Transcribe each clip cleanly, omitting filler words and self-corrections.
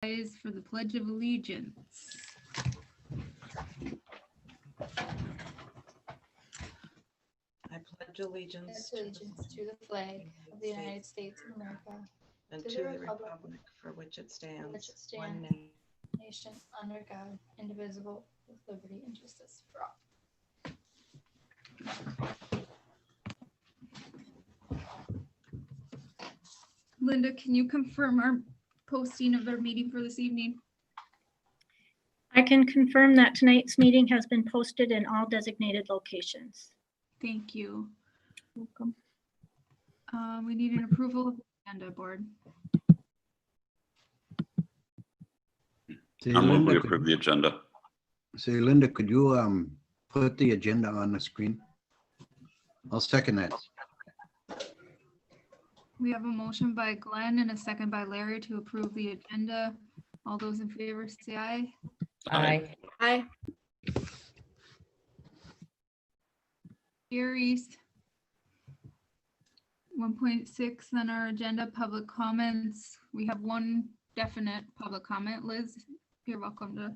rise for the Pledge of Allegiance. I pledge allegiance to the flag of the United States of America, and to to the the republic republic for which it stands, which it stands, one nation. nation under God, indivisible, with liberty and justice for all. Linda, can you confirm our posting of our meeting for this evening? I can confirm that tonight's meeting has been posted in all designated locations. Thank you. Welcome. We need an approval of the agenda, board. Say, I'll move Linda, we approve the agenda. Linda, could you put the agenda on the screen? I'll second that. We have a motion by Glenn and a second by Larry to approve the agenda. All those in favor say aye. Aye. Aye. Carries. 1.6 on our agenda, public comments. We have one definite public comment. Liz, you're welcome to.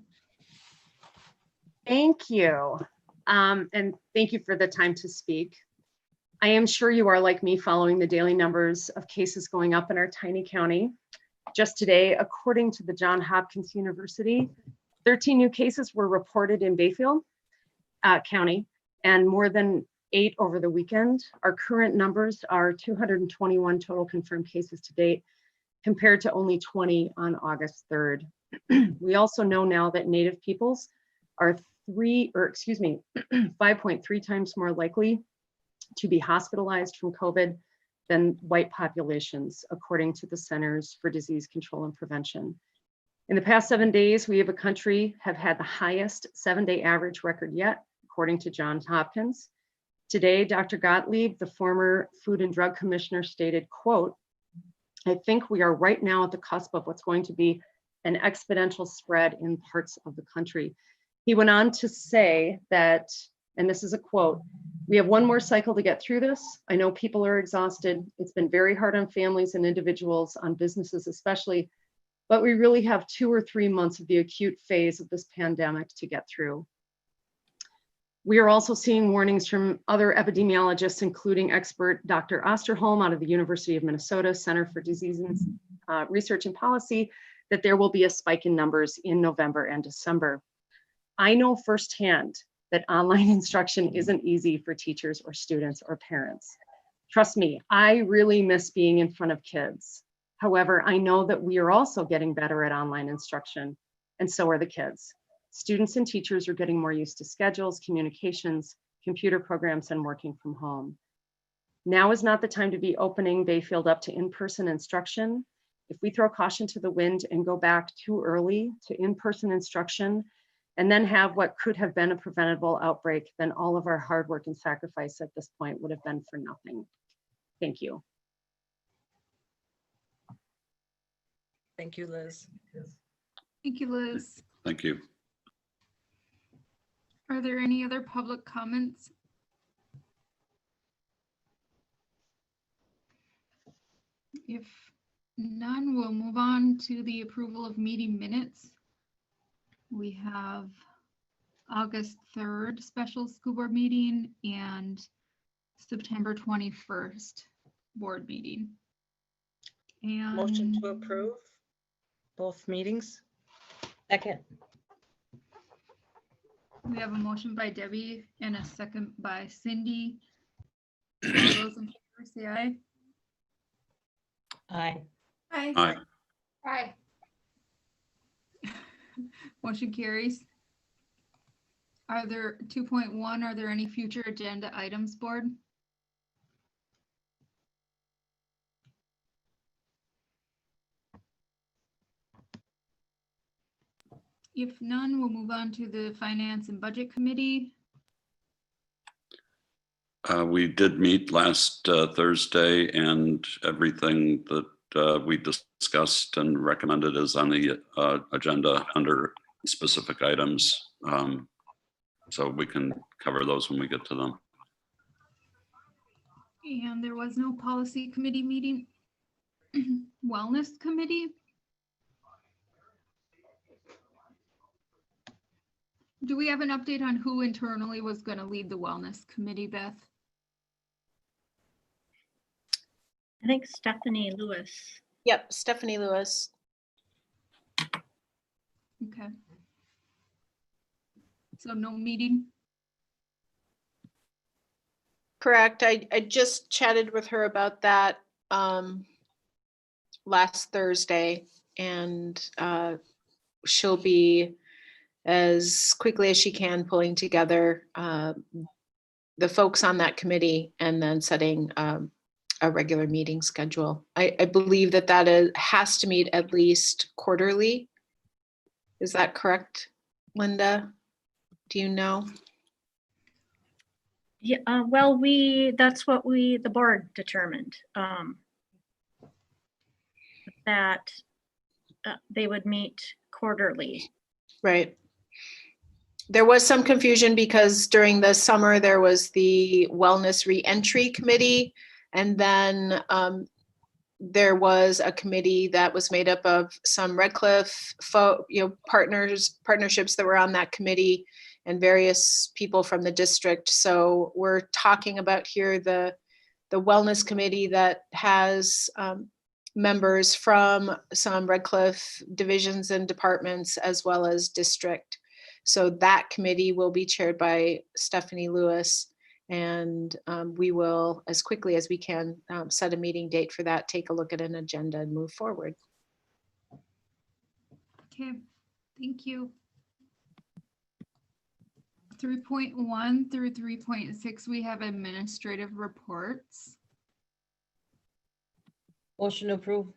Thank you. And thank you for the time to speak. I am sure you are like me following the daily numbers of cases going up in our tiny county. Just today, according to the Johns Hopkins University, 13 new cases were reported in Bayfield County and more than 8 over the weekend. Our current numbers are 221 total confirmed cases to date, compared to only 20 on August 3rd. We also know now that Native peoples are 5.3 times more likely to be hospitalized from COVID than white populations, according to the Centers for Disease Control and Prevention. In the past 7 days, we as a country have had the highest 7-day average record yet, according to Johns Hopkins. Today, Dr. Gottlieb, the former Food and Drug Commissioner, stated, quote, "I think we are right now at the cusp of what's going to be an exponential spread in parts of the country." He went on to say that, and this is a quote, "We have one more cycle to get through this. I know people are exhausted. It's been very hard on families and individuals, on businesses especially, but we really have 2 or 3 months of the acute phase of this pandemic to get through." We are also seeing warnings from other epidemiologists, including expert Dr. Osterholm out of the University of Minnesota Center for Disease Research and Policy, that there will be a spike in numbers in November and December. I know firsthand that online instruction isn't easy for teachers or students or parents. Trust me, I really miss being in front of kids. However, I know that we are also getting better at online instruction, and so are the kids. Students and teachers are getting more used to schedules, communications, computer programs, and working from home. Now is not the time to be opening Bayfield up to in-person instruction. If we throw caution to the wind and go back too early to in-person instruction, and then have what could have been a preventable outbreak, then all of our hard work and sacrifice at this point would have been for nothing. Thank you. Thank you, Liz. Thank you, Liz. Thank you. Are there any other public comments? If none, we'll move on to the approval of meeting minutes. We have August 3rd special school board meeting and September 21st board meeting. And Motion to approve both meetings. Second. we have a motion by Debbie and a second by Cindy. All those in favor say aye. Aye. Aye. Aye. Aye. Motion carries. Are there 2.1, are there any future agenda items, board? If none, we'll move on to the Finance and Budget Committee. We did meet last Thursday, and everything that we discussed and recommended is on the agenda under specific items. So we can cover those when we get to them. And there was no Policy Committee meeting. Wellness Committee. Do we have an update on who internally was going to lead the wellness committee, Beth? I think Stephanie Lewis. Yep, Stephanie Lewis. Okay. So no meeting? Correct. I just chatted with her about that last Thursday, and she'll be, as quickly as she can, pulling together the folks on that committee and then setting a regular meeting schedule. I believe that has to meet at least quarterly. Is that correct, Linda? Do you know? Yeah, well, that's what the board determined. That they would meet quarterly. Right. There was some confusion because during the summer, there was the Wellness Reentry Committee. And then there was a committee that was made up of some Red Cliff partnerships that were on that committee and various people from the district. So we're talking about here the Wellness Committee that has members from some Red Cliff divisions and departments as well as district. So that committee will be chaired by Stephanie Lewis. And we will, as quickly as we can, set a meeting date for that, take a look at an agenda and move forward. Okay, thank you. 3.1 through 3.6, we have administrative reports. Motion to approve.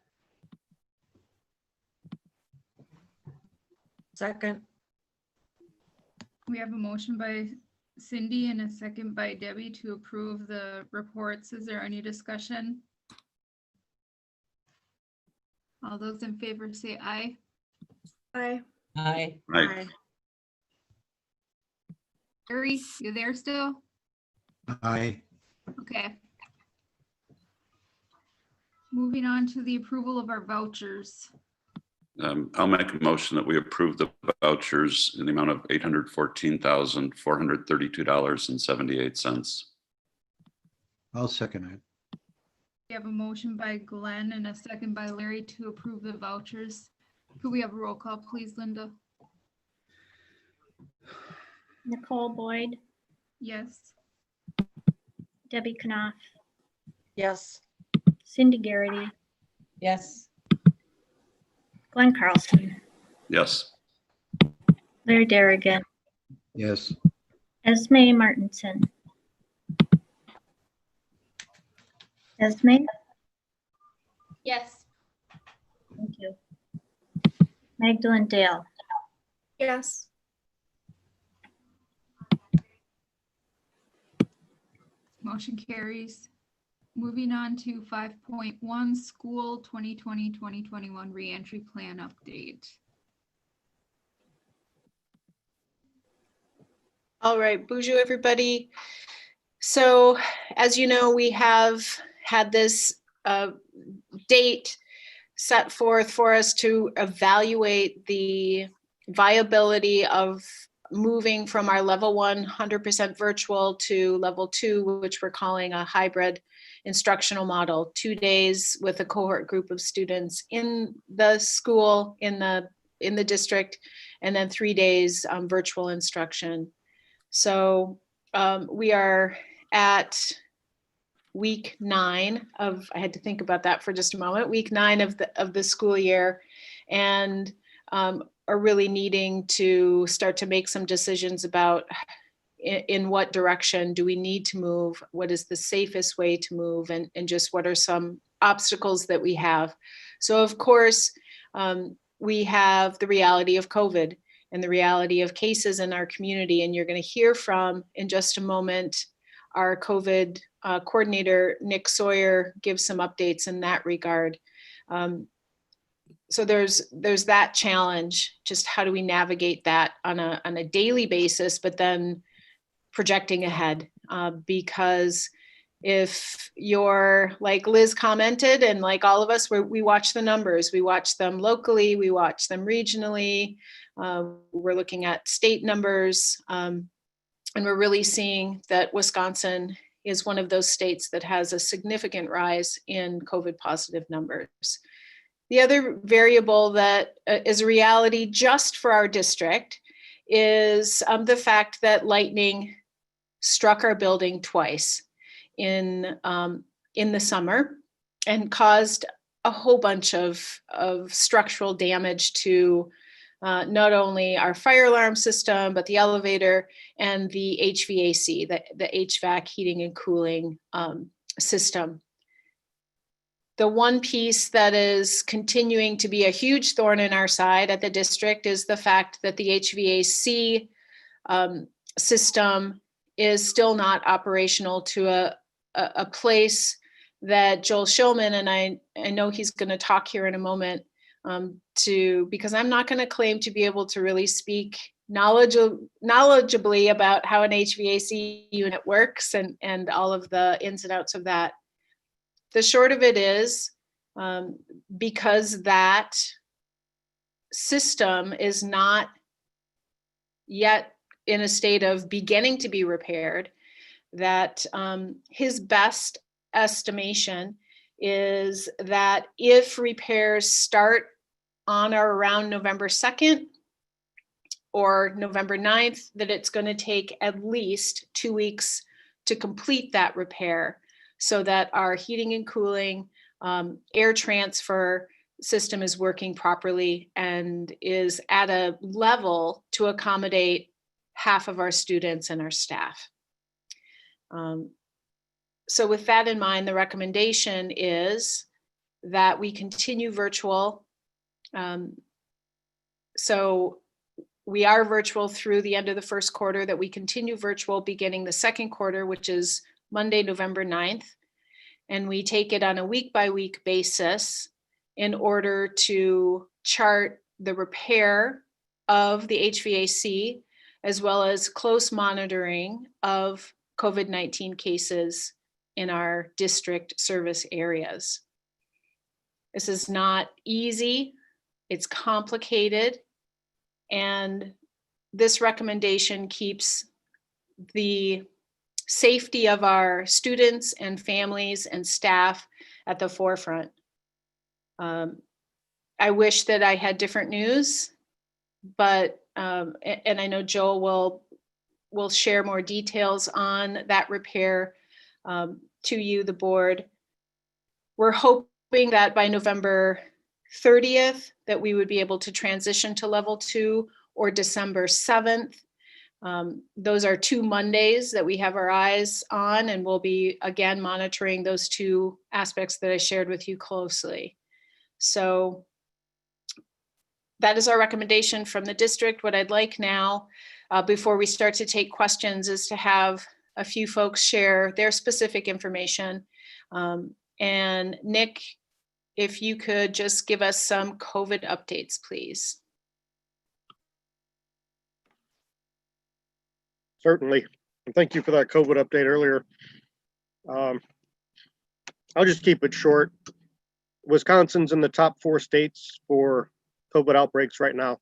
Second. We have a motion by Cindy and a second by Debbie to approve the reports. Is there any discussion? All those in favor say aye. Aye. Aye. Right. Gary, you there still? Aye. Okay. Moving on to the approval of our vouchers. I'll make a motion that we approve the vouchers in the amount of $814,432.78. I'll second it. We have a motion by Glenn and a second by Larry to approve the vouchers. Could we have a roll call, please, Linda? Nicole Boyd, Yes. Debbie Knopf, Yes. Cindy Garrity, Yes. Glenn Carlson, Yes. Larry Derrigan, Yes. Esme Martinson. Esme, Yes. thank you. Magdalene Dale, Yes. Motion carries. Moving on to 5.1, school 2020-2021 reentry plan update. All right, bonjour, everybody. So as you know, we have had this date set forth for us to evaluate the viability of moving from our level 100% virtual to level 2, which we're calling a hybrid instructional model, 2 days with a cohort group of students in the school, in the district, and then 3 days virtual instruction. So we are at week 9 of, I had to think about that for just a moment, week 9 of the school year, and are really needing to start to make some decisions about in what direction do we need to move, what is the safest way to move, and just what are some obstacles that we have. So of course, we have the reality of COVID and the reality of cases in our community, and you're going to hear from, in just a moment, our COVID coordinator, Nick Sawyer, give some updates in that regard. So there's that challenge, just how do we navigate that on a daily basis, but then projecting ahead, because If you're like Liz commented, and like all of us, we watch the numbers. We watch them locally, we watch them regionally. We're looking at state numbers, and we're really seeing that Wisconsin is one of those states that has a significant rise in COVID positive numbers. The other variable that is a reality just for our district is the fact that lightning struck our building twice in the summer and caused a whole bunch of structural damage to not only our fire alarm system, but the elevator and the HVAC, the HVAC heating and cooling system. The one piece that is continuing to be a huge thorn in our side at the district is the fact that the HVAC system is still not operational to a place that Joel Shulman, and I know he's going to talk here in a moment, because I'm not going to claim to be able to really speak knowledgeably about how an HVAC unit works and all of the ins and outs of that. The short of it is, because that system is not yet in a state of beginning to be repaired, that his best estimation is that if repairs start on or around November 2nd or November 9th, that it's going to take at least 2 weeks to complete that repair, so that our heating and cooling, air transfer system is working properly and is at a level to accommodate half of our students and our staff. So with that in mind, the recommendation is that we continue virtual. So we are virtual through the end of the first quarter, that we continue virtual beginning the second quarter, which is Monday, November 9th. And we take it on a week-by-week basis in order to chart the repair of the HVAC, as well as close monitoring of COVID-19 cases in our district service areas. This is not easy, it's complicated, and this recommendation keeps the safety of our students and families and staff at the forefront. I wish that I had different news, but, and I know Joel will share more details on that repair to you, the board. We're hoping that by November 30th, that we would be able to transition to level 2, or December 7th. Those are 2 Mondays that we have our eyes on, and we'll be again monitoring those 2 aspects that I shared with you closely. So that is our recommendation from the district. What I'd like now, before we start to take questions, is to have a few folks share their specific information. And Nick, if you could just give us some COVID updates, please. Certainly. And thank you for that COVID update earlier. I'll just keep it short. Wisconsin's in the top 4 states for COVID outbreaks right now.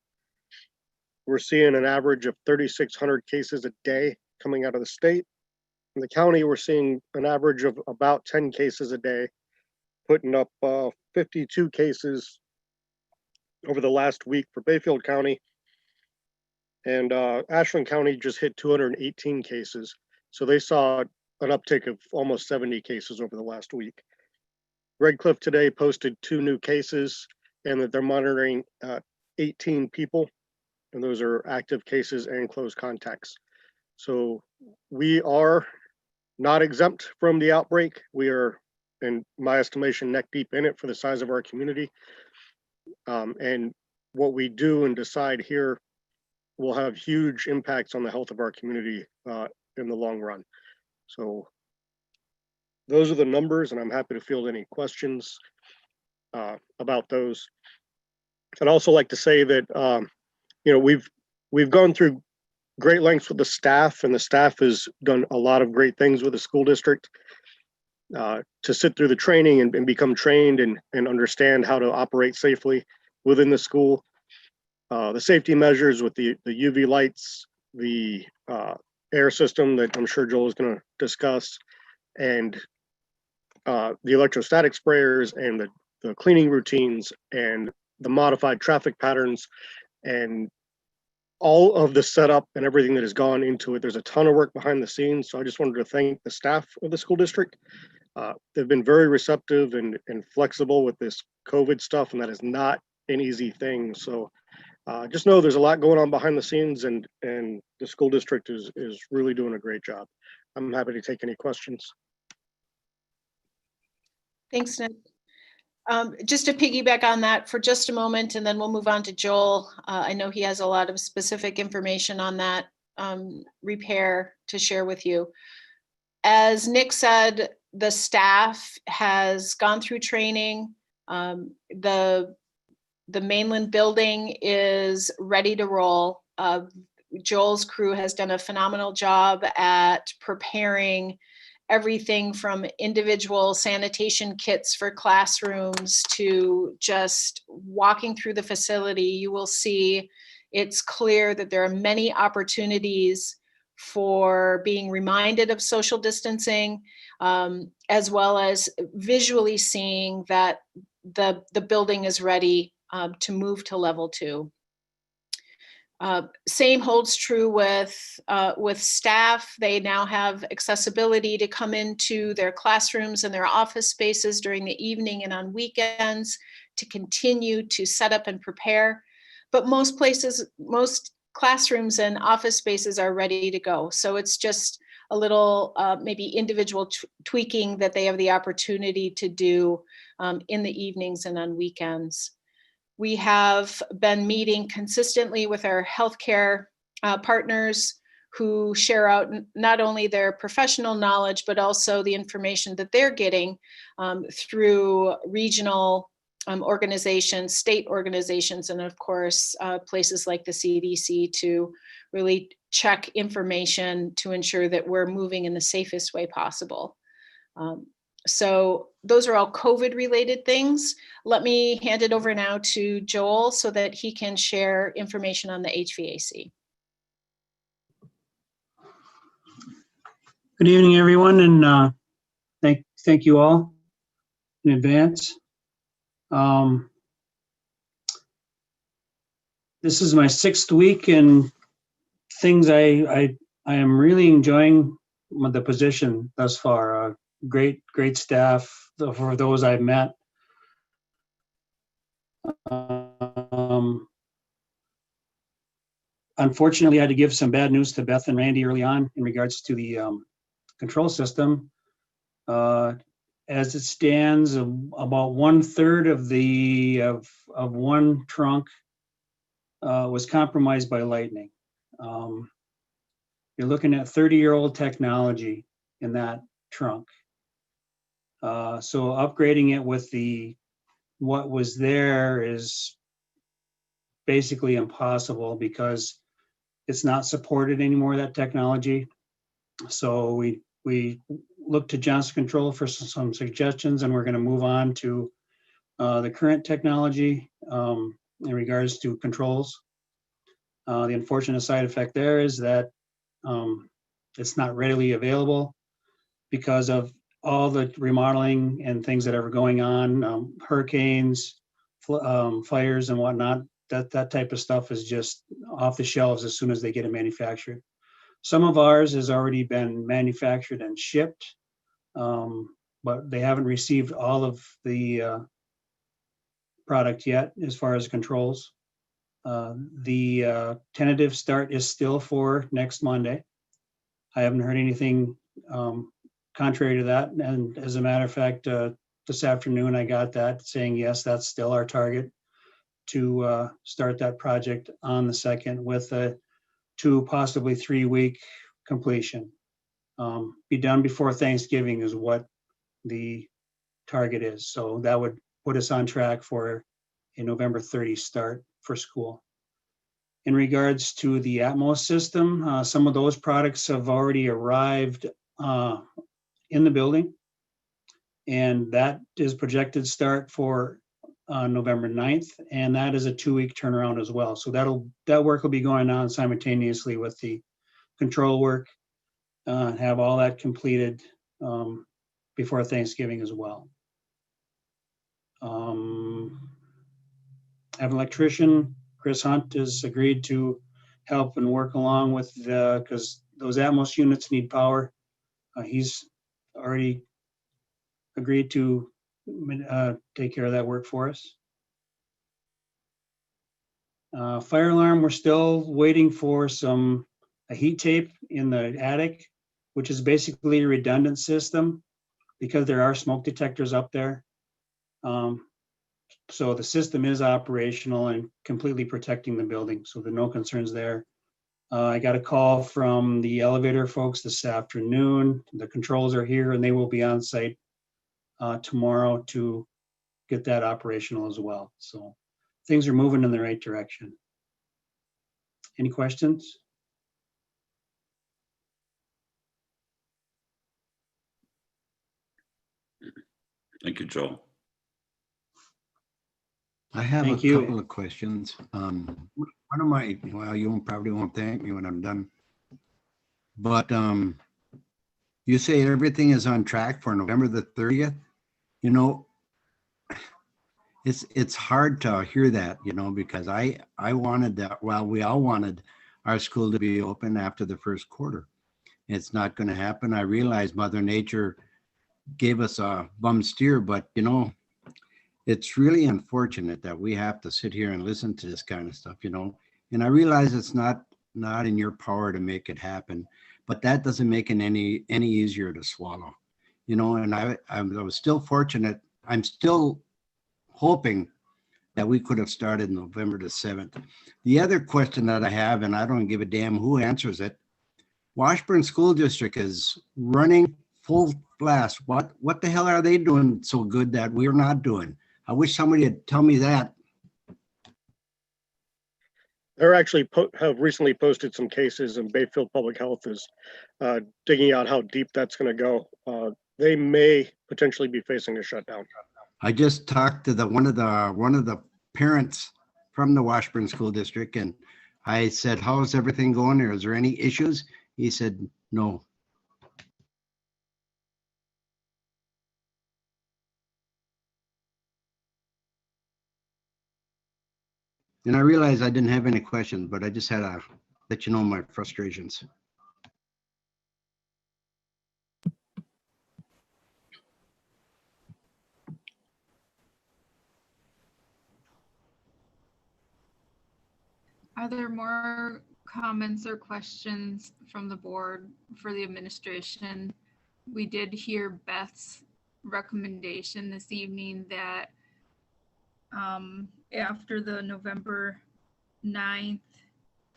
We're seeing an average of 3,600 cases a day coming out of the state. In the county, we're seeing an average of about 10 cases a day, putting up 52 cases over the last week for Bayfield County. And Ashland County just hit 218 cases. So they saw an uptick of almost 70 cases over the last week. Red Cliff today posted 2 new cases, and that they're monitoring 18 people, and those are active cases and close contacts. So we are not exempt from the outbreak. We are, in my estimation, neck deep in it for the size of our community. And what we do and decide here will have huge impacts on the health of our community in the long run. So those are the numbers, and I'm happy to field any questions about those. I'd also like to say that we've gone through great lengths with the staff, and the staff has done a lot of great things with the school district. to sit through the training and become trained and understand how to operate safely within the school. The safety measures with the UV lights, the air system that I'm sure Joel is going to discuss, and the electrostatic sprayers and the cleaning routines and the modified traffic patterns and all of the setup and everything that has gone into it. There's a ton of work behind the scenes. So I just wanted to thank the staff of the school district. They've been very receptive and flexible with this COVID stuff, and that is not an easy thing. So just know there's a lot going on behind the scenes, and the school district is really doing a great job. I'm happy to take any questions. Thanks, Nick. Just to piggyback on that for just a moment, and then we'll move on to Joel. I know he has a lot of specific information on that repair to share with you. As Nick said, the staff has gone through training. The mainland building is ready to roll. Joel's crew has done a phenomenal job at preparing everything from individual sanitation kits for classrooms to just walking through the facility. You will see it's clear that there are many opportunities for being reminded of social distancing, as well as visually seeing that the building is ready to move to level 2. Same holds true with staff. They now have accessibility to come into their classrooms and their office spaces during the evening and on weekends to continue to set up and prepare. But most classrooms and office spaces are ready to go. So it's just a little maybe individual tweaking that they have the opportunity to do in the evenings and on weekends. We have been meeting consistently with our healthcare partners who share out not only their professional knowledge, but also the information that they're getting through regional organizations, state organizations, and of course, places like the CDC to really check information to ensure that we're moving in the safest way possible. So those are all COVID related things. Let me hand it over now to Joel so that he can share information on the HVAC. Good evening, everyone, and thank you all in advance. This is my 6th week, and things I am really enjoying the position thus far. Great staff for those I've met. Unfortunately, I had to give some bad news to Beth and Randy early on in regards to the control system. As it stands, about 1/3 of one trunk was compromised by lightning. You're looking at 30-year-old technology in that trunk. So upgrading it with what was there is basically impossible because it's not supported anymore, that technology. So we looked to Johnson Control for some suggestions, and we're going to move on to the current technology in regards to controls. The unfortunate side effect there is that it's not readily available because of all the remodeling and things that are going on, hurricanes, fires and whatnot. That type of stuff is just off the shelves as soon as they get it manufactured. Some of ours has already been manufactured and shipped, but they haven't received all of the product yet as far as controls. The tentative start is still for next Monday. I haven't heard anything contrary to that. And as a matter of fact, this afternoon I got that saying, yes, that's still our target to start that project on the 2nd with a 2, possibly 3-week completion. Be done before Thanksgiving is what the target is. So that would put us on track for a November 30 start for school. In regards to the Atmos system, some of those products have already arrived in the building. And that is projected start for November 9th, and that is a 2-week turnaround as well. So that work will be going on simultaneously with the control work, have all that completed before Thanksgiving as well. Have an electrician, Chris Hunt, has agreed to help and work along with because those Atmos units need power. He's already agreed to take care of that work for us. Fire alarm, we're still waiting for a heat tape in the attic, which is basically a redundant system because there are smoke detectors up there. So the system is operational and completely protecting the building. So there are no concerns there. I got a call from the elevator folks this afternoon. The controls are here and they will be on site tomorrow to get that operational as well. So things are moving in the right direction. Any questions? Thank you, Joel. I have a Thank you. couple of questions. One of my, well, you probably won't thank me when I'm done. But you say everything is on track for November the 30th. You know, it's hard to hear that, you know, because I wanted that, well, we all wanted our school to be open after the first quarter. It's not going to happen. I realize Mother Nature gave us a bum steer, but you know, it's really unfortunate that we have to sit here and listen to this kind of stuff, you know. And I realize it's not in your power to make it happen, but that doesn't make it any easier to swallow, you know. And I was still fortunate. I'm still hoping that we could have started November the 7th. The other question that I have, and I don't give a damn who answers it, Washburn School District is running full blast. What the hell are they doing so good that we're not doing? I wish somebody would tell me that. They're actually have recently posted some cases, and Bayfield Public Health is digging out how deep that's going to go. They may potentially be facing a shutdown. I just talked to one of the parents from the Washburn School District, and I said, "How's everything going there? Is there any issues?" He said, "No." And I realized I didn't have any questions, but I just had to let you know my frustrations. Are there more comments or questions from the board for the administration? We did hear Beth's recommendation this evening that after the November 9th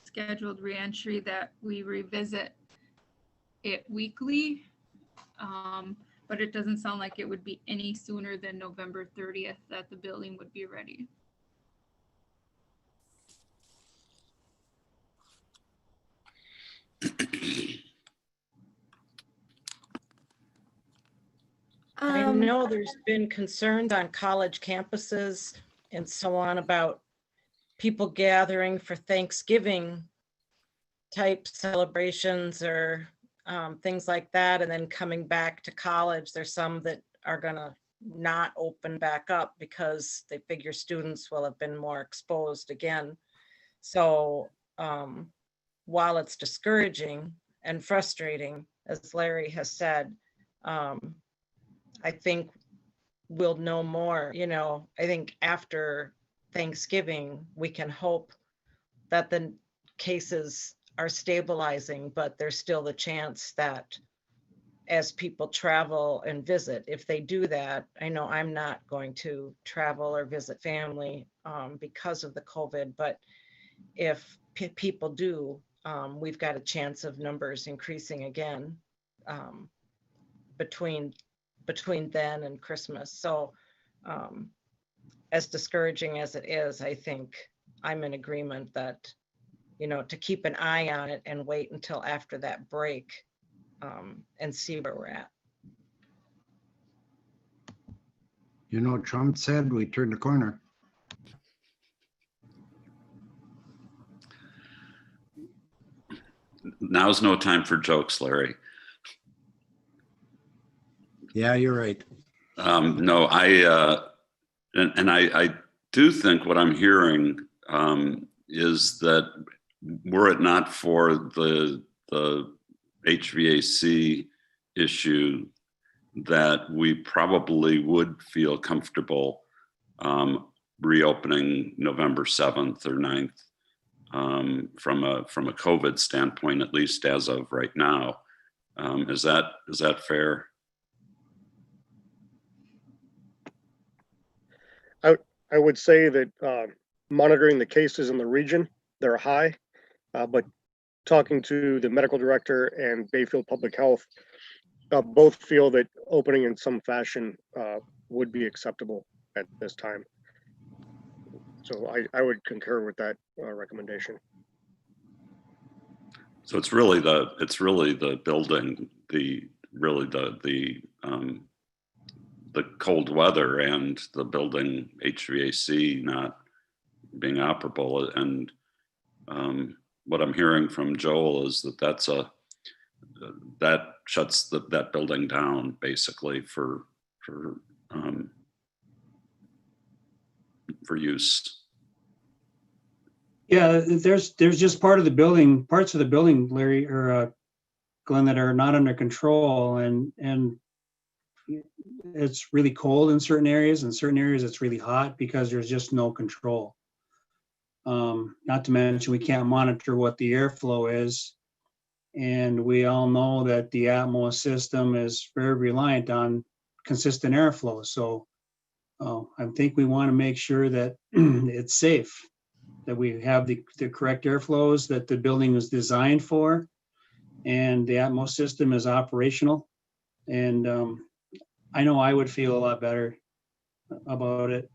scheduled reentry that we revisit it weekly. But it doesn't sound like it would be any sooner than November 30th that the building would be ready. I know there's been concerns on college campuses and so on about people gathering for Thanksgiving type celebrations or things like that, and then coming back to college. There's some that are gonna not open back up because they figure students will have been more exposed again. So while it's discouraging and frustrating, as Larry has said, I think we'll know more, you know. I think after Thanksgiving, we can hope that the cases are stabilizing, but there's still the chance that as people travel and visit, if they do that, I know I'm not going to travel or visit family because of the COVID, but if people do, we've got a chance of numbers increasing again between then and Christmas. So as discouraging as it is, I think I'm in agreement that, you know, to keep an eye on it and wait until after that break and see where we're at. You know, Trump said we turned the corner. Now's no time for jokes, Larry. Yeah, you're right. No, I do think what I'm hearing is that were it not for the HVAC issue, that we probably would feel comfortable reopening November 7th or 9th from a COVID standpoint, at least as of right now. Is that fair? I would say that monitoring the cases in the region, they're high, but talking to the medical director and Bayfield Public Health, both feel that opening in some fashion would be acceptable at this time. So I would concur with that recommendation. So it's really the building, the cold weather and the building HVAC not being operable. And what I'm hearing from Joel is that shuts that building down basically for use. Yeah, there's just parts of the building, Larry or Glenn, that are not under control, and it's really cold in certain areas. In certain areas, it's really hot because there's just no control. Not to mention, we can't monitor what the airflow is, and we all know that the Atmos system is very reliant on consistent airflow. So I think we want to make sure that it's safe, that we have the correct airflows that the building was designed for, and the Atmos system is operational. And I know I would feel a lot better about it.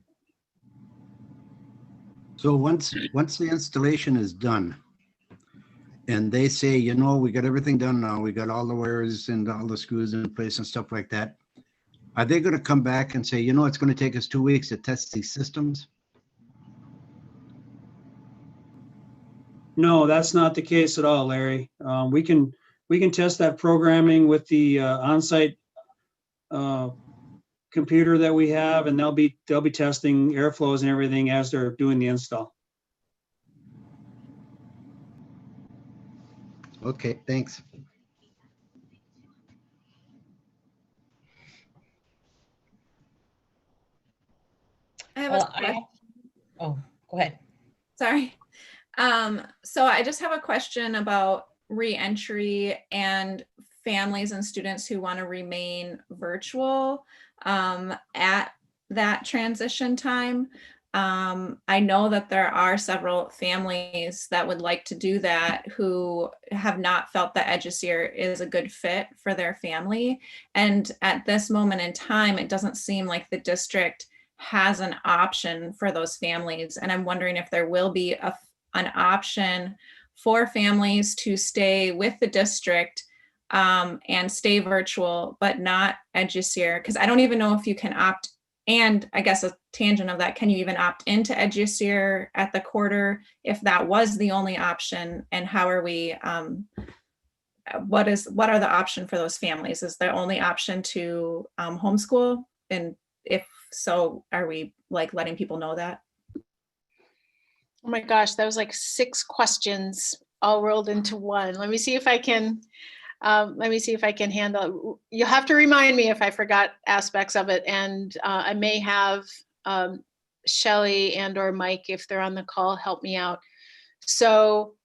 So once the installation is done and they say, you know, we got everything done now, we got all the wires and all the screws in place and stuff like that, are they going to come back and say, you know, it's going to take us 2 weeks to test these systems? No, that's not the case at all, Larry. We can test that programming with the on-site computer that we have, and they'll be testing airflows and everything as they're doing the install. Okay, thanks. I have Well, oh, go ahead. sorry. So I just have a question about re-entry and families and students who want to remain virtual at that transition time. I know that there are several families that would like to do that who have not felt that EduSeer is a good fit for their family. And at this moment in time, it doesn't seem like the district has an option for those families. And I'm wondering if there will be an option for families to stay with the district and stay virtual, but not EduSeer, because I don't even know if you can opt, and I guess a tangent of that, can you even opt into EduSeer at the quarter if that was the only option? And how are we, what are the option for those families? Is the only option to homeschool? And if so, are we like letting people know that? Oh my gosh, that was like 6 questions all rolled into one. Let me see if I can handle it. You'll have to remind me if I forgot aspects of it. And I may have Shelley and or Mike, if they're on the call, help me out. So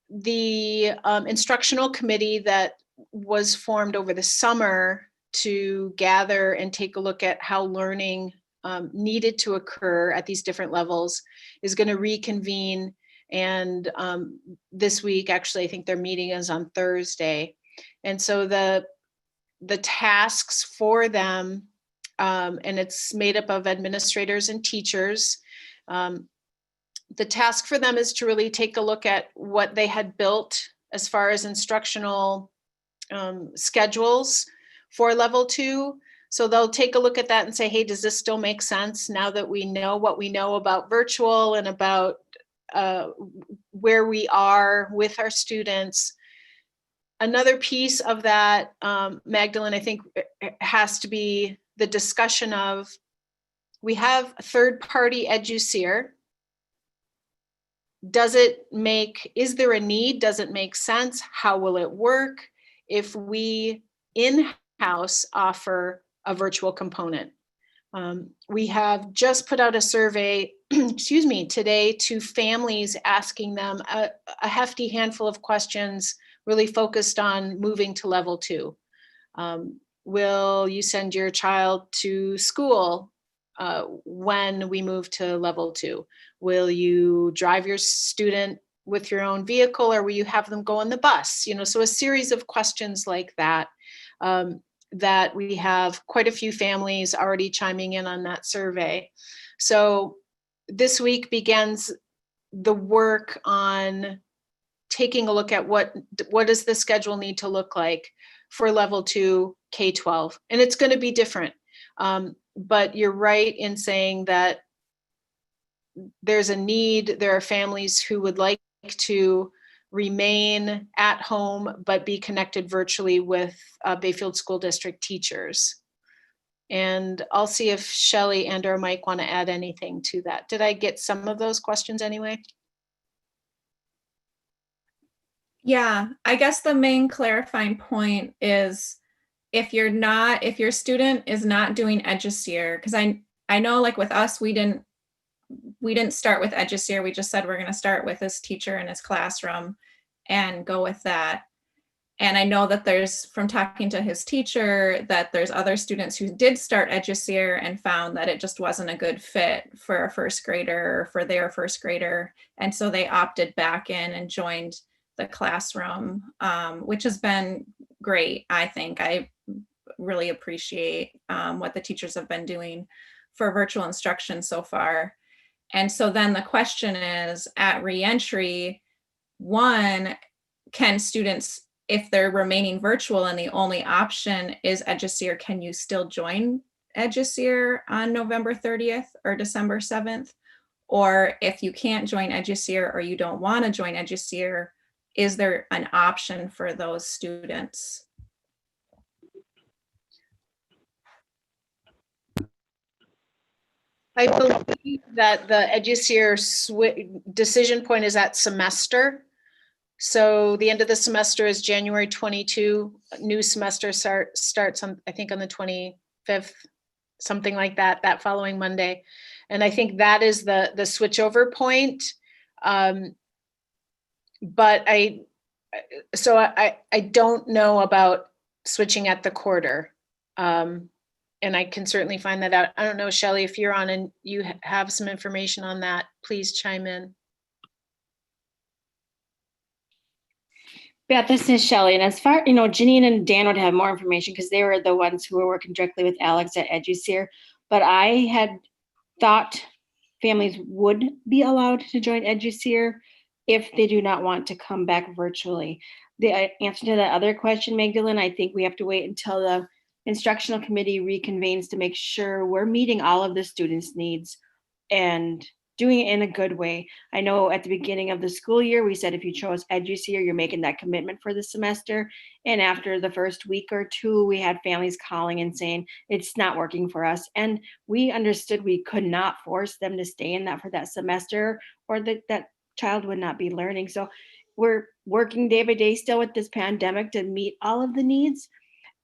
the instructional committee that was formed over the summer to gather and take a look at how learning needed to occur at these different levels is going to reconvene. And this week, actually, I think their meeting is on Thursday. And so the tasks for them, and it's made up of administrators and teachers. The task for them is to really take a look at what they had built as far as instructional schedules for level 2, So they'll take a look at that and say, hey, does this still make sense now that we know what we know about virtual and about where we are with our students? Another piece of that, Magdalene, I think has to be the discussion of, we have a third-party EduSeer. Is there a need? Does it make sense? How will it work if we in-house offer a virtual component? We have just put out a survey, excuse me, today to families, asking them a hefty handful of questions really focused on moving to level 2. Will you send your child to school when we move to level 2? Will you drive your student with your own vehicle, or will you have them go on the bus? So a series of questions like that, that we have quite a few families already chiming in on that survey. So this week begins the work on taking a look at what does the schedule need to look like for level 2 K-12, and it's going to be different. But you're right in saying that there's a need. There are families who would like to remain at home but be connected virtually with Bayfield School District teachers. And I'll see if Shelley and or Mike want to add anything to that. Did I get some of those questions anyway? Yeah, I guess the main clarifying point is if your student is not doing EduSeer, because I know, like with us, we didn't start with EduSeer. We just said we're going to start with this teacher in his classroom and go with that. And I know that there's, from talking to his teacher, that there's other students who did start EduSeer and found that it just wasn't a good fit for a first grader or for their first grader. And so they opted back in and joined the classroom, which has been great. I think I really appreciate what the teachers have been doing for virtual instruction so far. And so then the question is, at reentry, one, can students, if they're remaining virtual and the only option is EduSeer, can you still join EduSeer on November 30th or December 7th? Or if you can't join EduSeer or you don't want to join EduSeer, is there an option for those students? I believe that the EduSeer decision point is at semester. So the end of the semester is January 22. New semester starts on, I think, on the 25th, something like that, that following Monday. And I think that is the switchover point. But I don't know about switching at the quarter. And I can certainly find that out. I don't know, Shelley, if you're on and you have some information on that, please chime in. Beth, this is Shelley. And as far, Janine and Dan would have more information because they were the ones who were working directly with Alex at EduSeer. But I had thought families would be allowed to join EduSeer if they do not want to come back virtually. The answer to that other question, Magdalene, I think we have to wait until the instructional committee reconvenes to make sure we're meeting all of the students' needs and doing it in a good way. I know at the beginning of the school year, we said if you chose EduSeer, you're making that commitment for the semester. And after the first week or two, we had families calling and saying, it's not working for us. And we understood we could not force them to stay in that for that semester, or that child would not be learning. So we're working day by day still with this pandemic to meet all of the needs.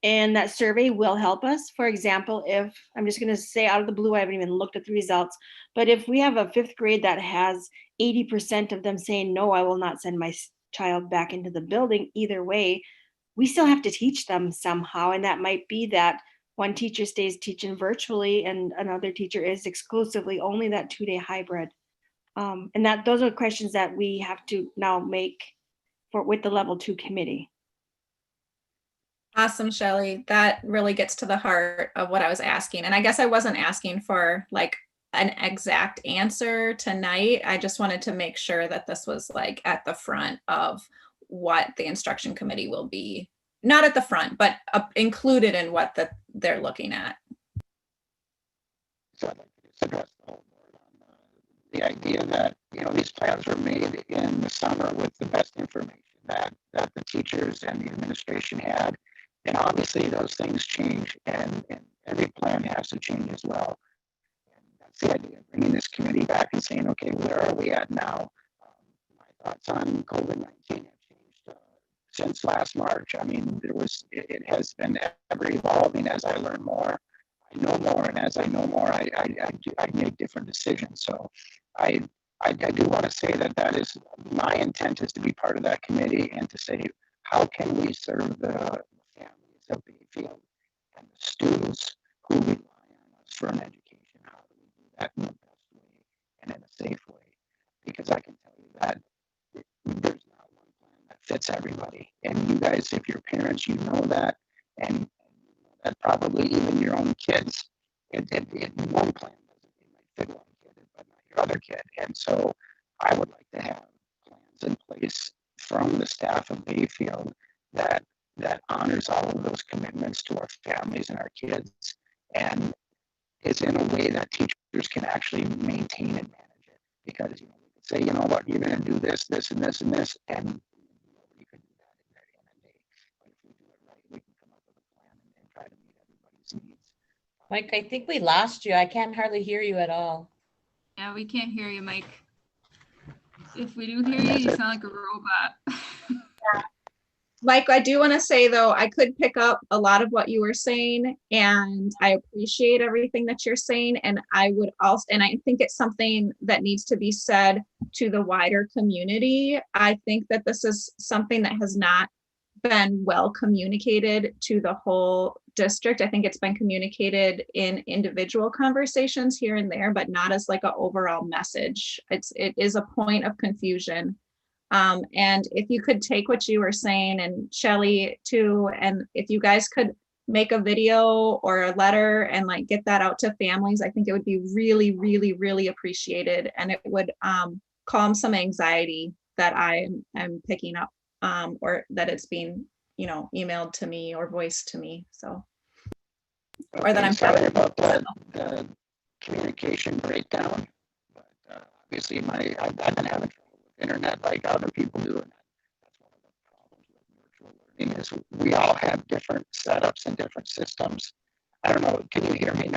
And that survey will help us. For example, if I'm just going to say out of the blue, I haven't even looked at the results, but if we have a fifth grade that has 80% of them saying, no, I will not send my child back into the building either way, we still have to teach them somehow. And that might be that one teacher stays teaching virtually and another teacher is exclusively only that 2-day hybrid. And those are questions that we have to now make with the level 2 committee. Awesome, Shelley. That really gets to the heart of what I was asking. And I guess I wasn't asking for like an exact answer tonight. I just wanted to make sure that this was like at the front of what the instruction committee will be, not at the front, but included in what they're looking at. So I'd like to just address the whole board on the idea that, these plans were made in the summer with the best information that the teachers and the administration had. And obviously those things change, and every plan has to change as well. And that's the idea of bringing this committee back and saying, okay, where are we at now? My thoughts on COVID-19 have changed since last March. I mean, it has been ever evolving. As I learn more, I know more, and as I know more, I make different decisions. So I do want to say that is my intent, is to be part of that committee and to say, how can we serve the families of Bayfield and the students who rely on us for an education? How do we do that in the best way and in a safe way? Because I can tell you that there's not one plan that fits everybody. And you guys, if you're parents, you know that, and you know that probably even your own kids, one plan it might fit one kid, but not your other kid. And so I would like to have plans in place from the staff of Bayfield that honors all of those commitments to our families and our kids, and is in a way that teachers can actually maintain and manage it. Because we could say, you know what, you're going to do this, this, and this, and this, and nobody could do that in a day. But if we do it right, we can come up with a plan and try to meet everybody's needs. Mike, I think we lost you. I can't hardly hear you at all. Yeah, we can't hear you, Mike. If we do hear you, you sound like a robot. Mike, I do want to say though, I could pick up a lot of what you were saying, and I appreciate everything that you're saying. And I would also, and I think it's something that needs to be said to the wider community. I think that this is something that has not been well communicated to the whole district. I think it's been communicated in individual conversations here and there, but not as like an overall message. It is a point of confusion. And if you could take what you were saying, and Shelley too, and if you guys could make a video or a letter and like get that out to families, I think it would be really, really, really appreciated. And it would calm some anxiety that I am picking up, or that it's being, emailed to me or voiced to me. So, or that I'm sorry about the communication breakdown. But obviously I've been having trouble internet like other people do. And that's one of the problems with virtual learning, is we all have different setups and different systems. I don't know, can you hear me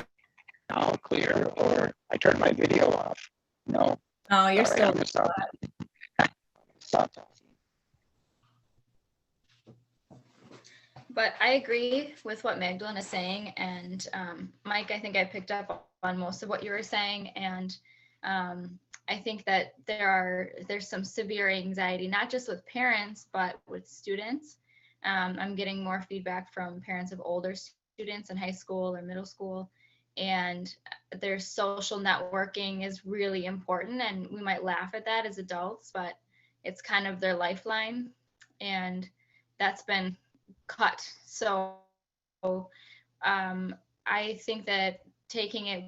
now clear, or I turned my video off? No. Oh, you're Sorry, still. Stop talking. But I agree with what Magdalene is saying, and Mike, I think I picked up on most of what you were saying, and I think that there's some severe anxiety, not just with parents, but with students. I'm getting more feedback from parents of older students in high school or middle school, and their social networking is really important. And we might laugh at that as adults, but it's kind of their lifeline, and that's been cut. So I think that taking it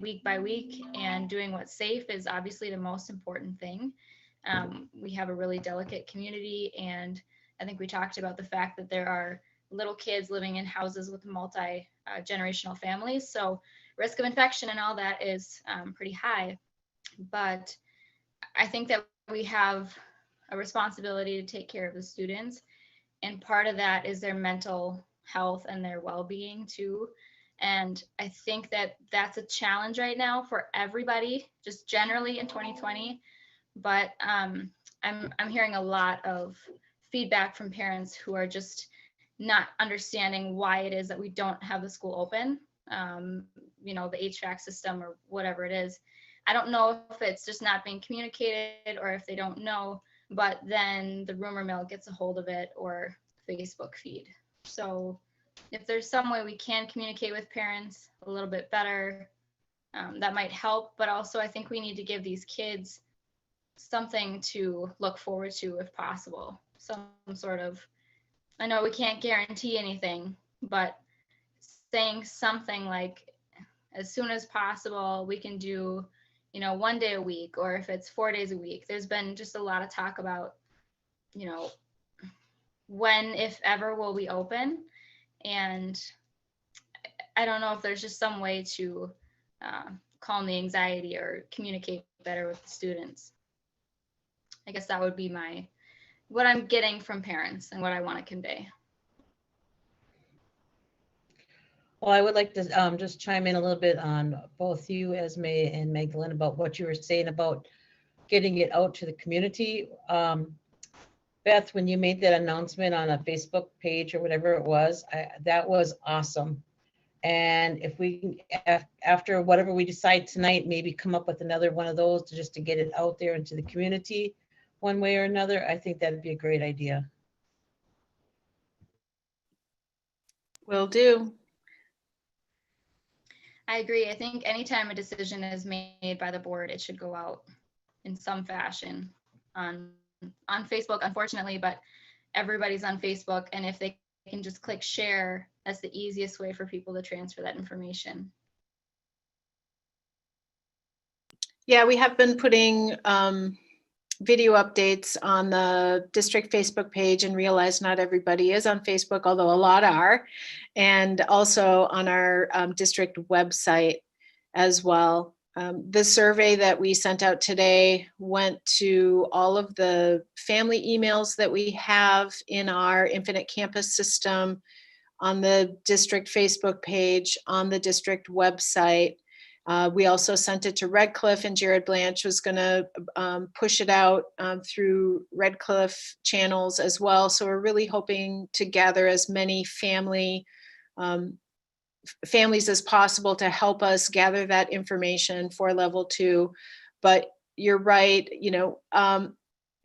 week by week and doing what's safe is obviously the most important thing. We have a really delicate community, and I think we talked about the fact that there are little kids living in houses with multi-generational families, so risk of infection and all that is pretty high. But I think that we have a responsibility to take care of the students, and part of that is their mental health and their well-being too. And I think that that's a challenge right now for everybody, just generally in 2020. But I'm hearing a lot of feedback from parents who are just not understanding why it is that we don't have the school open, the HVAC system or whatever it is. I don't know if it's just not being communicated or if they don't know, but then the rumor mill gets a hold of it, or Facebook feed. So if there's some way we can communicate with parents a little bit better, that might help. But also I think we need to give these kids something to look forward to if possible. Some sort of, I know we can't guarantee anything, but saying something like, as soon as possible, we can do, 1 day a week, or if it's 4 days a week. There's been just a lot of talk about, when, if ever, will we open? And I don't know if there's just some way to calm the anxiety or communicate better with the students. I guess that would be what I'm getting from parents and what I want to convey. Well, I would like to just chime in a little bit on both you, Esme and Magdalene, about what you were saying about getting it out to the community. Beth, when you made that announcement on a Facebook page or whatever it was, that was awesome. And if we, after whatever we decide tonight, maybe come up with another one of those just to get it out there into the community one way or another, I think that'd be a great idea. Will do. I agree. I think anytime a decision is made by the board, it should go out in some fashion on Facebook, unfortunately, but everybody's on Facebook. And if they can just click share, that's the easiest way for people to transfer that information. Yeah, we have been putting video updates on the district Facebook page, and realize not everybody is on Facebook, although a lot are, and also on our district website as well. The survey that we sent out today went to all of the family emails that we have in our Infinite Campus system, on the district Facebook page, on the district website. We also sent it to Redcliffe, and Jared Blanche was going to push it out through Redcliffe channels as well. So we're really hoping to gather as many families as possible to help us gather that information for level 2. But you're right, you know,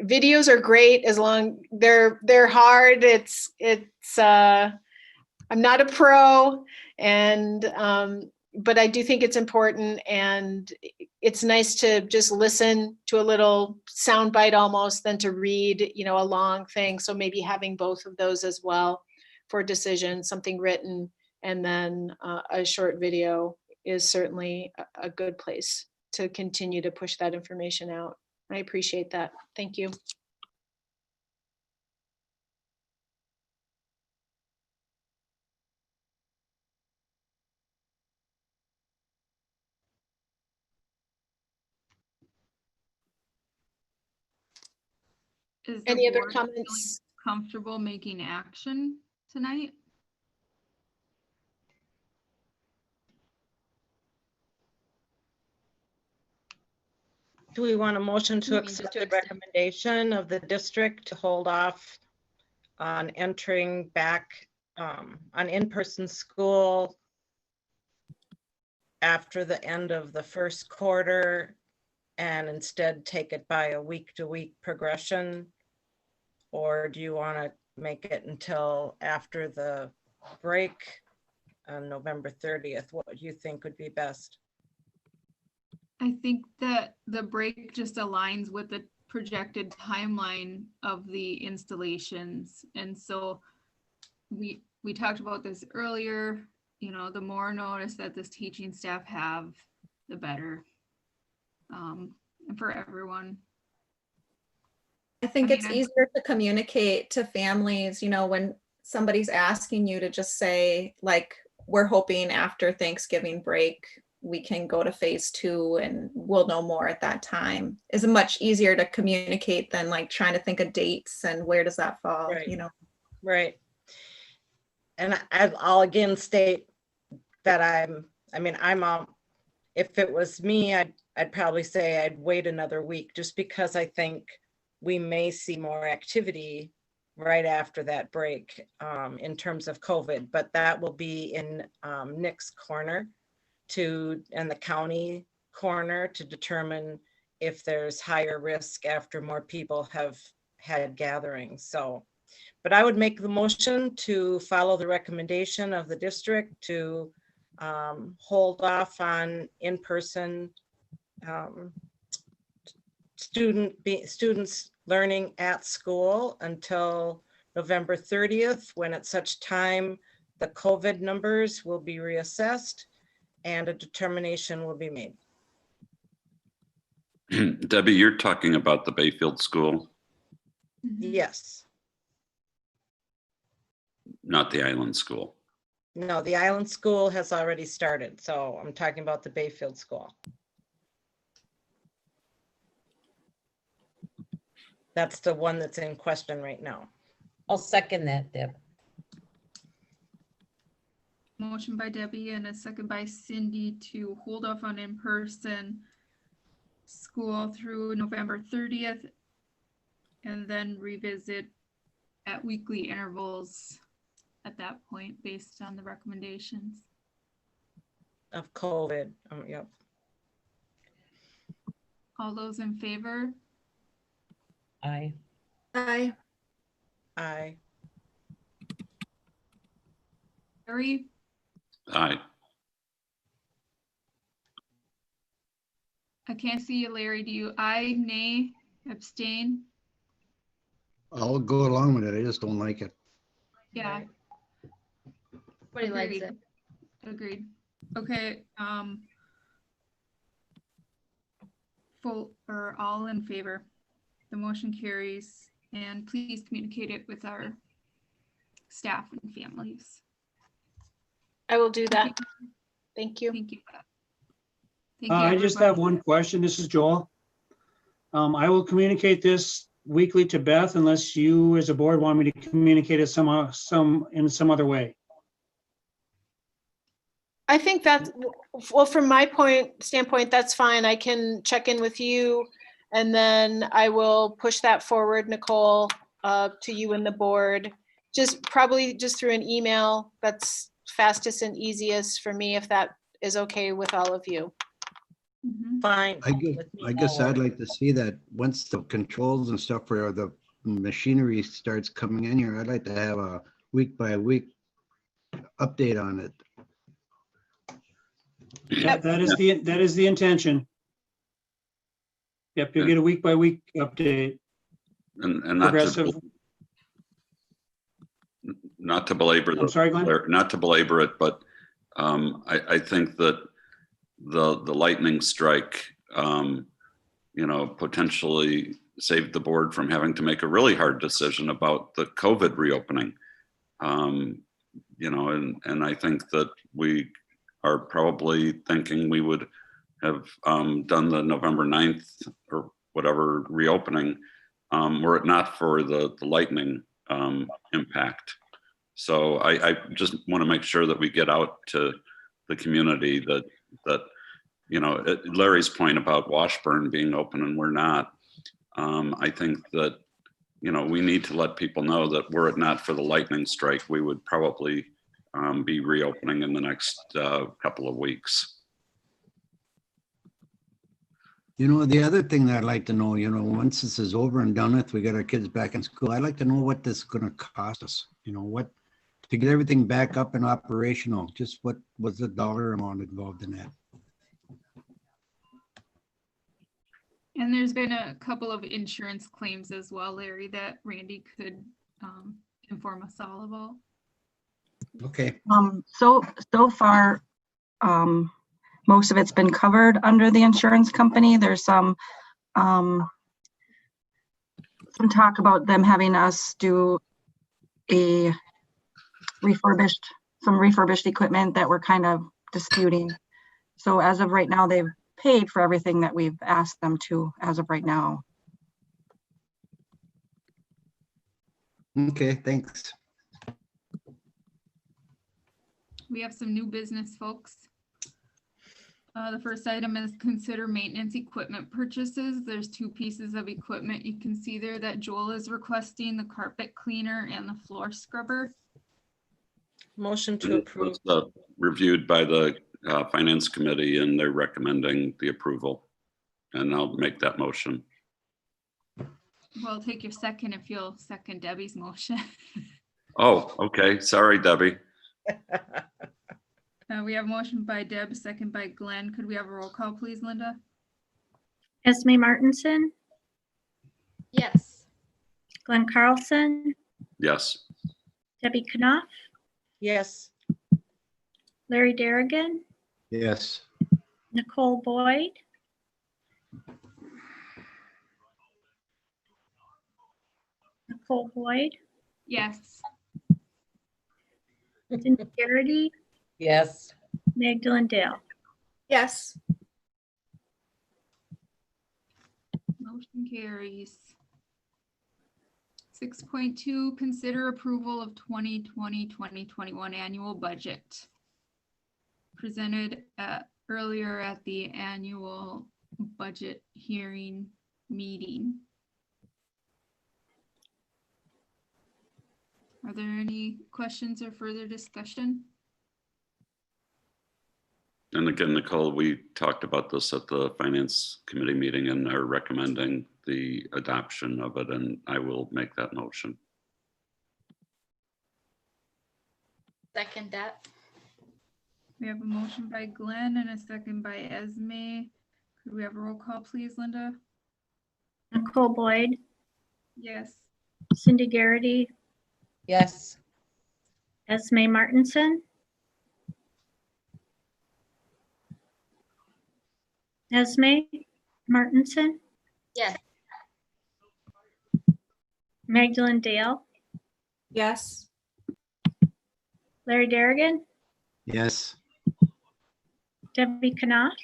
videos are great as long they're hard. I'm not a pro, and but I do think it's important, and it's nice to just listen to a little soundbite almost than to read, you know, a long thing. So maybe having both of those as well for a decision, something written and then a short video is certainly a good place to continue to push that information out. I appreciate that. Thank you. Is the Any other board feeling comments? comfortable making action tonight? Do we want a motion to You mean just accept to the accept? recommendation of the district to hold off on entering back on in-person school after the end of the first quarter, and instead take it by a week-to-week progression? Or do you want to make it until after the break on November 30th? What do you think would be best? I think that the break just aligns with the projected timeline of the installations. And so we talked about this earlier, you know, the more notice that this teaching staff have, the better for everyone. I think I mean, it's easier to communicate to families, you know, when somebody's asking you to just say, like, we're hoping after Thanksgiving break, we can go to phase 2 and we'll know more at that time. Is much easier to communicate than like trying to think of dates and where does that fall, Right. you know? Right. And I'll again state that if it was me, I'd probably say I'd wait another week, just because I think we may see more activity right after that break in terms of COVID, but that will be in Nick's corner and the county corner to determine if there's higher risk after more people have had gatherings. So, but I would make the motion to follow the recommendation of the district to hold off on in-person students learning at school until November 30th, when at such time the COVID numbers will be reassessed and a determination will be made. Debbie, you're talking about the Bayfield School, Yes. not the Island School. No, the Island School has already started, so I'm talking about the Bayfield School. That's the one that's in question right now. I'll second that, Deb. Motion by Debbie and a second by Cindy to hold off on in-person school through November 30th and then revisit at weekly intervals at that point based on the recommendations. Of COVID. Yep. All those in favor? Aye. Aye. Aye. Larry, Aye. I can't see you, Larry. Do you aye, nay, abstain? I'll go along with it. I just don't like it. Yeah, Everybody likes Agreed. it. agreed. Okay, full or all in favor. The motion carries, and please communicate it with our staff and families. I will do that. Thank you. Thank you. Thank you, I just have everybody. one question. This is Joel. I will communicate this weekly to Beth unless you as a board want me to communicate it in some other way. I think that, well, from my standpoint, that's fine. I can check in with you and then I will push that forward, Nicole, to you and the board. Probably just through an email. That's fastest and easiest for me, if that is okay with all of you. Mhm. Fine. I guess I'd like to see that once the controls and stuff or the machinery starts coming in here, I'd like to have a week by week update on it. That is the intention. Yep, you'll get a week by week update. And not Progressive. not to belabor I'm sorry, Glenn? not to belabor it, but I think that the lightning strike, potentially saved the board from having to make a really hard decision about the COVID reopening. And I think that we are probably thinking we would have done the November 9th or whatever reopening were it not for the lightning impact. So I just want to make sure that we get out to the community that Larry's point about Washburn being open and we're not. I think that, we need to let people know that were it not for the lightning strike, we would probably be reopening in the next couple of weeks. The other thing that I'd like to know, once this is over and done with, we got our kids back in school, I'd like to know what this is going to cost us, what, to get everything back up and operational, just what was the dollar amount involved in that? And there's been a couple of insurance claims as well, Larry, that Randy could inform us all about. Okay. So far, most of it's been covered under the insurance company. There's some talk about them having us do some refurbished equipment that we're kind of disputing. So as of right now, they've paid for everything that we've asked them to as of right now. Okay, thanks. We have some new business, folks. The first item is consider maintenance equipment purchases. There's two pieces of equipment you can see there that Joel is requesting, the carpet cleaner and the floor scrubber. Motion to approve. It's reviewed by the Finance Committee and they're recommending the approval. And I'll make that motion. Well, take your second if you'll second Debbie's motion. Oh, okay. Sorry, Debbie. We have motion by Deb, second by Glenn. Could we have a roll call, please, Linda? Esme Martinson, Yes. Glenn Carlson, Yes. Debbie Knopf, Yes. Larry Derrigan, Yes. Nicole Boyd, Yes. Cindy Garrity, Yes. Magdalene Dale. Yes. Motion carries. 6.2, consider approval of 2020-2021 annual budget. Presented earlier at the annual budget hearing meeting. Are there any questions or further discussion? And again, Nicole, we talked about this at the Finance Committee meeting and are recommending the adoption of it, and I will make that motion. Second that. We have a motion by Glenn and a second by Esme. Could we have a roll call, please, Linda? Nicole Boyd, Yes. Cindy Garrity, Yes. Esme Martinson, Esme Martinson, Yes. Magdalene Dale, Yes. Larry Darrigan, Yes. Debbie Knopf,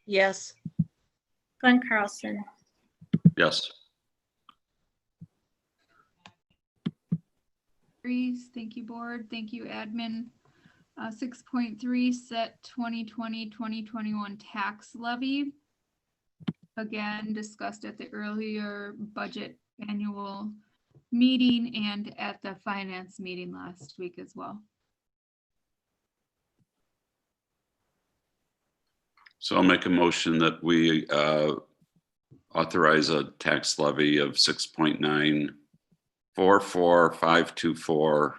Yes. Glenn Carlson. Yes. Thank you, board. Thank you, admin. 6.3, set 2020-2021 tax levy. Again, discussed at the earlier budget annual meeting and at the finance meeting last week as well. So I'll make a motion that we authorize a tax levy of $6.944524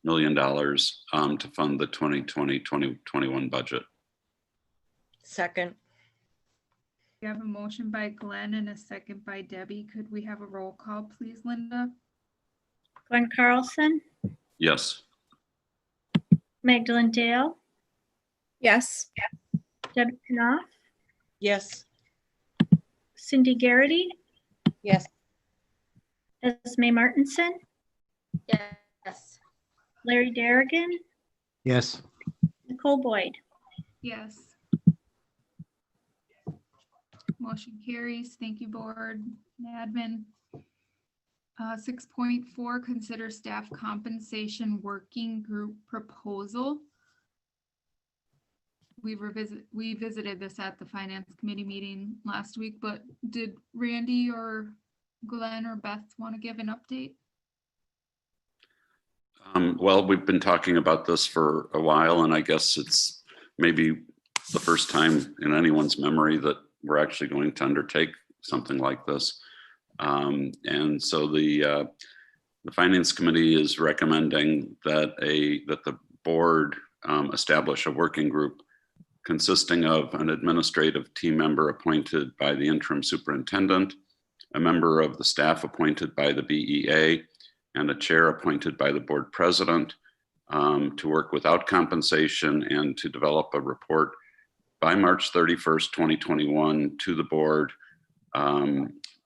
million to fund the 2020-2021 budget. Second. We have a motion by Glenn and a second by Debbie. Could we have a roll call, please, Linda? Glenn Carlson, Yes. Magdalene Dale, Yes. Debbie Knopf, Yes. Cindy Garrity, Yes. Esme Martinson, Yes. Larry Darrigan, Yes. Nicole Boyd. Yes. Motion carries. Thank you, board and admin. 6.4, consider staff compensation working group proposal. We visited this at the finance committee meeting last week, but did Randy or Glenn or Beth want to give an update? Well, we've been talking about this for a while, and I guess it's maybe the first time in anyone's memory that we're actually going to undertake something like this. And so the finance committee is recommending that the board establish a working group consisting of an administrative team member appointed by the interim superintendent, a member of the staff appointed by the BEA, and a chair appointed by the board president to work without compensation and to develop a report by March 31st, 2021 to the board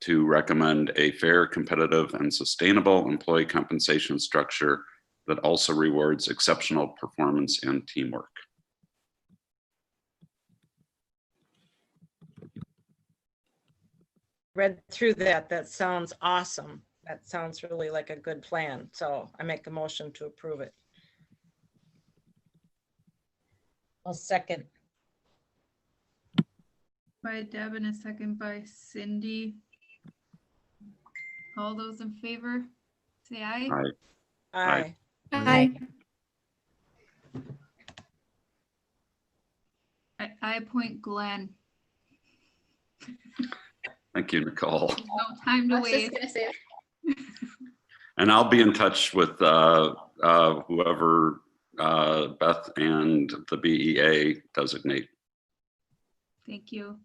to recommend a fair, competitive, and sustainable employee compensation structure that also rewards exceptional performance and teamwork. Read through that. That sounds awesome. That sounds really like a good plan. So I make a motion to approve it. I'll second. By Deb and a second by Cindy. All those in favor, say aye. Aye. Aye. Aye. I appoint Glenn. Thank you, Nicole. No time to I was just waste. gonna say, And I'll be in touch with whoever Beth and the BEA designate. Thank you.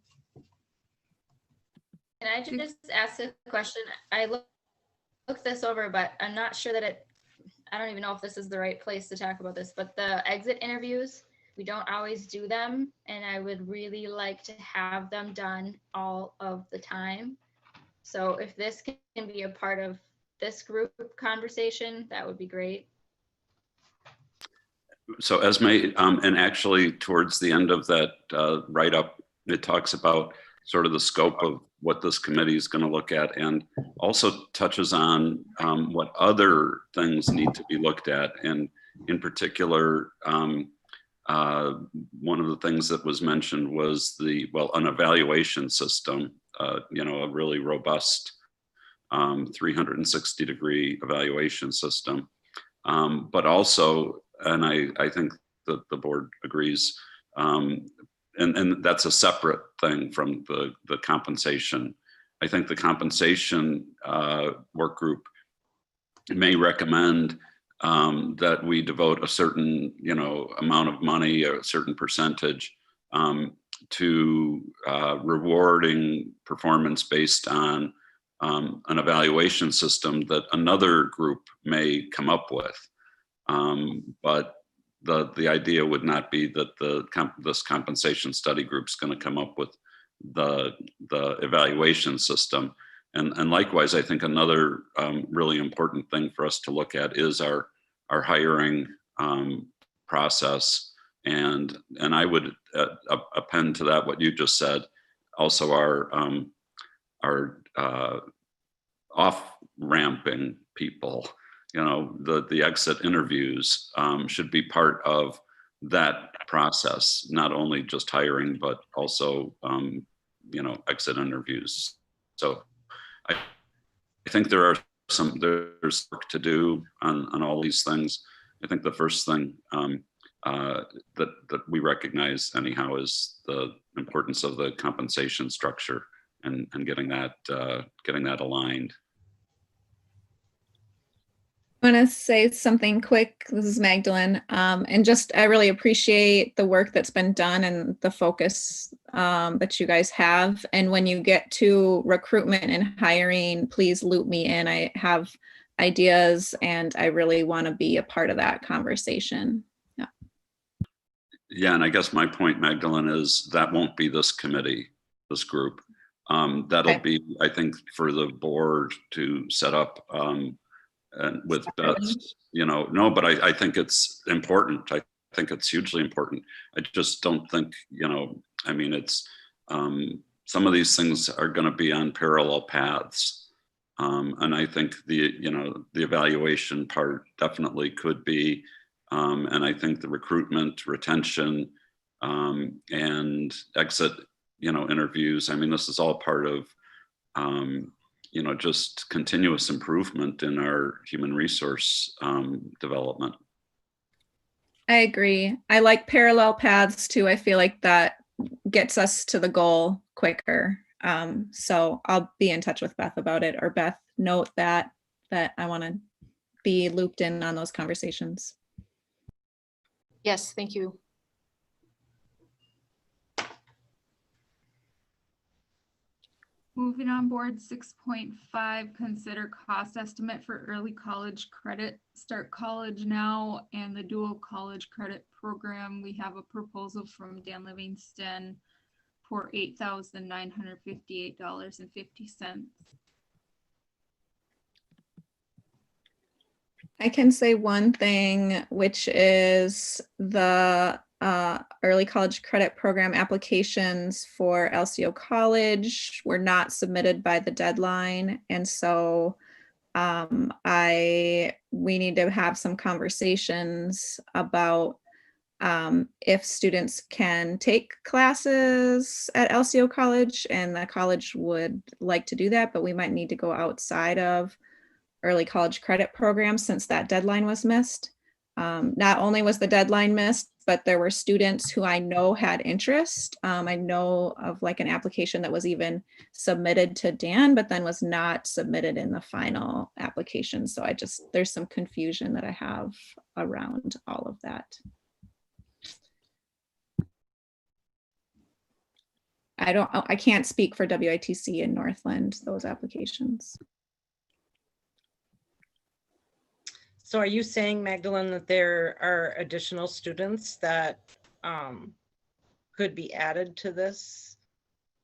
can I just ask a question? I looked this over, but I'm not sure that I don't even know if this is the right place to talk about this, but the exit interviews, we don't always do them. And I would really like to have them done all of the time. So if this can be a part of this group conversation, that would be great. So Esme, and actually towards the end of that write-up, it talks about sort of the scope of what this committee is going to look at, and also touches on what other things need to be looked at. And in particular, one of the things that was mentioned was an evaluation system, you know, a really robust 360-degree evaluation system. But also, and I think that the board agrees, and that's a separate thing from the compensation. I think the compensation work group may recommend that we devote a certain, you know, amount of money, a certain percentage to rewarding performance based on an evaluation system that another group may come up with. But the idea would not be that this compensation study group is going to come up with the evaluation system. And likewise, I think another really important thing for us to look at is our hiring process. And I would append to that what you just said. Also, our off-ramping people, you know, the exit interviews should be part of that process, not only just hiring, but also, you know, exit interviews. So I think there's work to do on all these things. I think the first thing that we recognize anyhow is the importance of the compensation structure and getting that aligned. I want to say something quick. This is Magdalene. And just, I really appreciate the work that's been done and the focus that you guys have. And when you get to recruitment and hiring, please loop me in. I have ideas and I really want to be a part of that conversation. Yeah. Yeah, and I guess my point, Magdalene, is that won't be this committee, this group. That'll be, I think, for the board to set up and with Beth, you know, no, but I think it's important. I think it's hugely important. I just don't think, you know, I mean, it's some of these things are going to be on parallel paths. And I think the evaluation part definitely could be, and I think the recruitment, retention, and exit, you know, interviews. I mean, this is all part of, you know, just continuous improvement in our human resource development. I agree. I like parallel paths too. I feel like that gets us to the goal quicker. So I'll be in touch with Beth about it, or Beth, note that I want to be looped in on those conversations. Yes, thank you. Moving on, board 6.5, consider cost estimate for early college credit. Start College Now and the dual college credit program. We have a proposal from Dan Livingston for $8,958.50. I can say one thing, which is the early college credit program applications for LCO College were not submitted by the deadline. And so we need to have some conversations about if students can take classes at LCO College, and the college would like to do that, but we might need to go outside of early college credit program since that deadline was missed. Not only was the deadline missed, but there were students who I know had interest. I know of like an application that was even submitted to Dan, but then was not submitted in the final application. So there's some confusion that I have around all of that. I can't speak for WITC in Northland, those applications. So are you saying, Magdalene, that there are additional students that could be added to this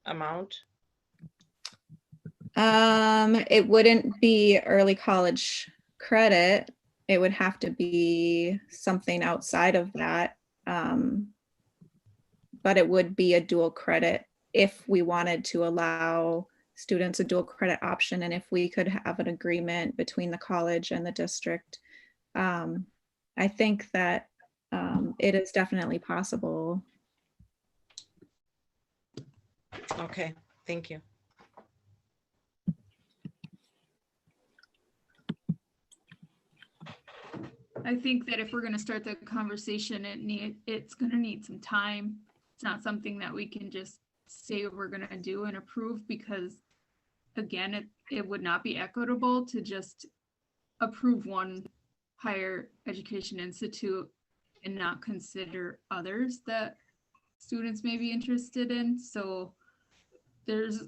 amount? It wouldn't be early college credit. it would have to be something outside of that. But it would be a dual credit if we wanted to allow students a dual credit option, and if we could have an agreement between the college and the district. I think that it is definitely possible. Okay, thank you. I think that if we're gonna start the conversation, it's gonna need some time. It's not something that we can just say we're gonna do and approve, because again, it would not be equitable to just approve one higher education institute and not consider others that students may be interested in. So there's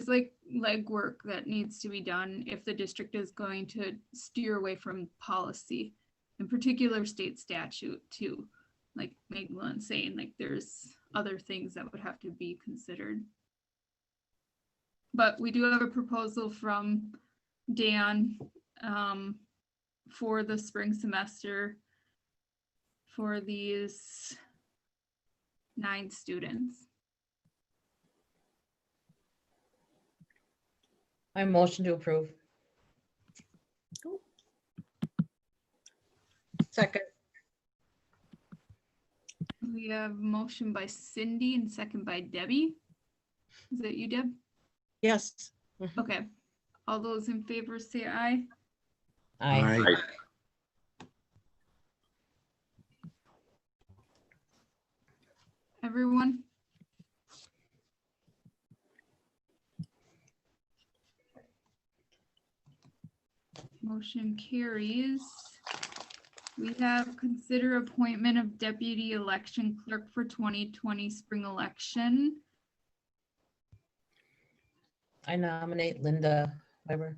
like legwork that needs to be done if the district is going to steer away from policy, in particular state statute too. Like Magdalene's saying, like there's other things that would have to be considered. But we do have a proposal from Dan for the spring semester for these 9 students. I motion to approve. Second. We have a motion by Cindy and second by Debbie. Is that you, Deb? Yes. Okay. All those in favor say aye. Aye. Aye. Everyone? Motion carries. We have consider appointment of deputy election clerk for 2020 spring election. I nominate Linda Weber.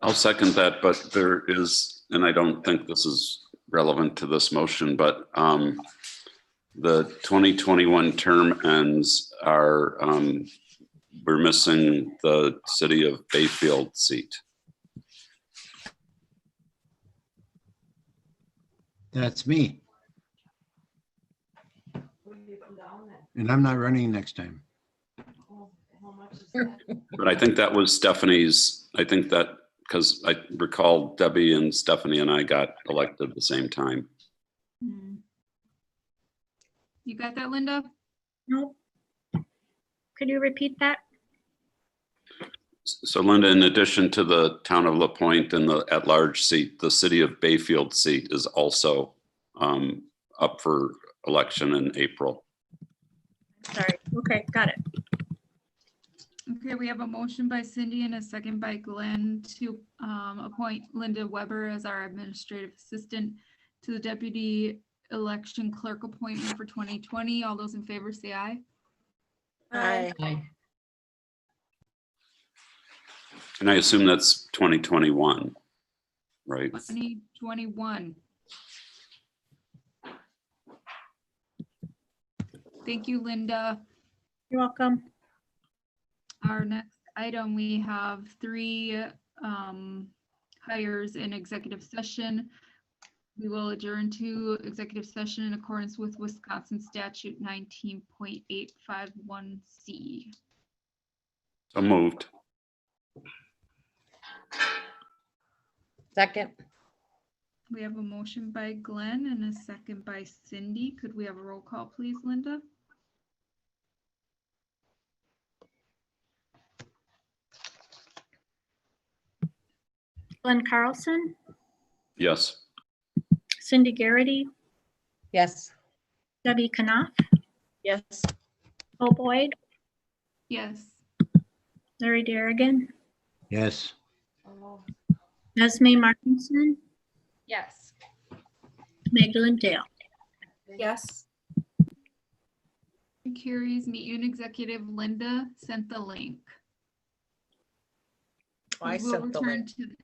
I'll second that, but there is, and I don't think this is relevant to this motion, but the 2021 term ends are, we're missing the city of Bayfield seat. That's me. And I'm not running next time. But I think that was Stephanie's, I think that, because I recall Debbie and Stephanie and I got elected at the same time. You got that, Linda? Nope. Could you repeat that? So Linda, in addition to the town of La Pointe and the at-large seat, the city of Bayfield seat is also up for election in April. Sorry. Okay, got it. Okay, we have a motion by Cindy and a second by Glenn to appoint Linda Weber as our administrative assistant to the deputy election clerk appointment for 2020. All those in favor say aye. Aye. Aye. And I assume that's 2021, right? 2021. Thank you, Linda. You're welcome. Our next item, we have 3 hires in executive session. We will adjourn to executive session in accordance with Wisconsin statute 19.851C. So moved. Second. We have a motion by Glenn and a second by Cindy. Could we have a roll call, please, Linda? Glenn Carlson, Yes. Cindy Garrity, Yes. Debbie Knopf, Yes. Paul Boyd, Yes. Larry Derrigan, Yes. Esme Martinson, Yes. Magdalene Dale. Yes. Carries. Meet you in executive. Linda sent the link. I We will sent the return link. to this